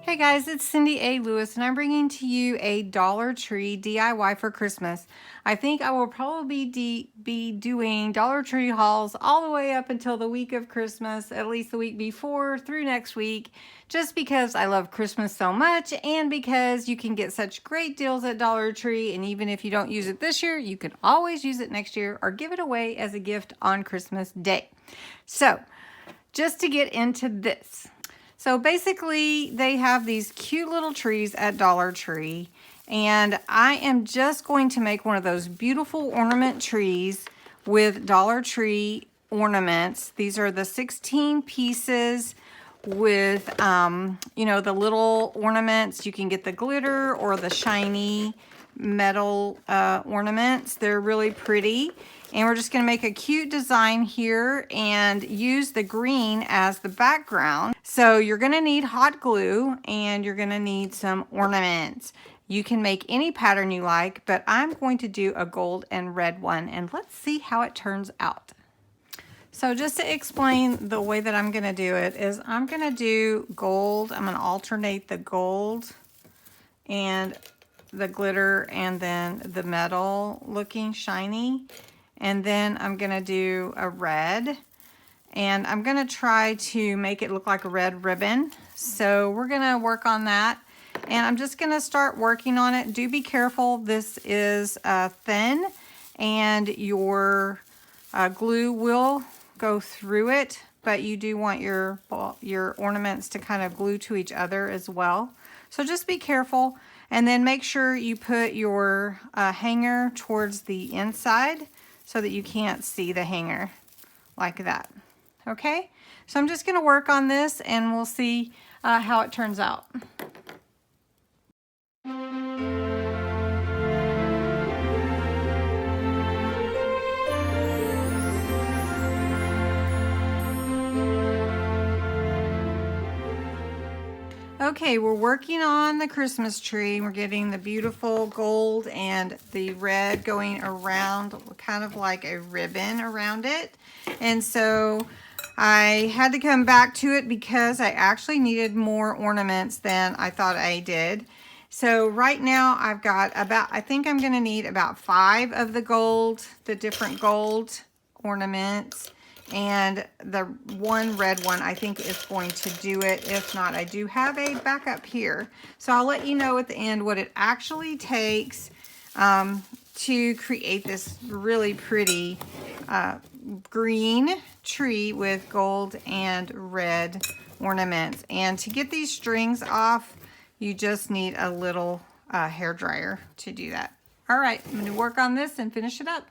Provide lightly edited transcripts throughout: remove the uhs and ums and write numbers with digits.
Hey guys, it's Cindy A. Lewis and I'm bringing to you a Dollar Tree DIY for Christmas. I think I will probably be doing Dollar Tree hauls all the way up until the week of Christmas, at least the week before through next week, just because I love Christmas so much and because you can get such great deals at Dollar Tree, and even if you don't use it this year, you can always use it next year or give it away as a gift on Christmas Day. So, just to get into this. So basically, they have these cute little trees at Dollar Tree, and I am just going to make one of those beautiful ornament trees with Dollar Tree ornaments. These are the 16 pieces with, you know, the little ornaments. You can get the glitter or the shiny metal ornaments. They're really pretty. And we're just going to make a cute design here and use the green as the background. So you're going to need hot glue and you're going to need some ornaments. You can make any pattern you like, but I'm going to do a gold and red one, and let's see how it turns out. So just to explain the way that I'm going to do it is I'm going to do gold. I'm going to alternate the gold and the glitter and then the metal looking shiny. And then I'm going to do a red, and I'm going to try to make it look like a red ribbon. So we're going to work on that, and I'm just going to start working on it. Do be careful. This is thin, and your glue will go through it, but you do want your ornaments to kind of glue to each other as well. So just be careful, and then make sure you put your hanger towards the inside, so that you can't see the hanger like that. Okay, so I'm just going to work on this and we'll see how it turns out. Okay, we're working on the Christmas tree. We're getting the beautiful gold and the red going around, kind of like a ribbon around it. And so I had to come back to it because I actually needed more ornaments than I thought I did. So right now I've got about, I think I'm gonna need about 5 of the gold, the different gold ornaments. And the one red one I think is going to do it. If not, I do have a backup here. So I'll let you know at the end what it actually takes to create this really pretty green tree with gold and red ornaments. And to get these strings off, you just need a little hair dryer to do that. All right, I'm gonna work on this and finish it up.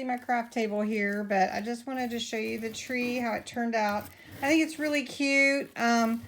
My craft table here, but I just wanted to show you the tree, how it turned out. I think it's really cute. I'm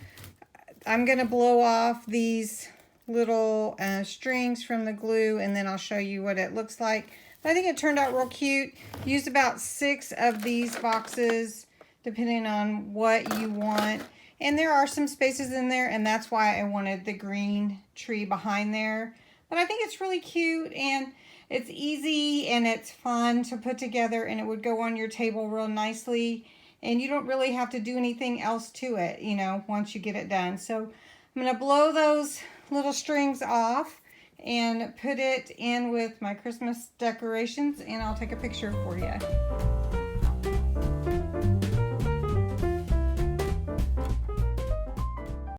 gonna blow off these little strings from the glue, and then I'll show you what it looks like. But I think it turned out real cute. Used about 6 of these boxes depending on what you want, and there are some spaces in there, and that's why I wanted the green tree behind there. But I think it's really cute, and it's easy and it's fun to put together, and it would go on your table real nicely, and you don't really have to do anything else to it, you know, once you get it done. So I'm going to blow those little strings off and put it in with my Christmas decorations, and I'll take a picture for you.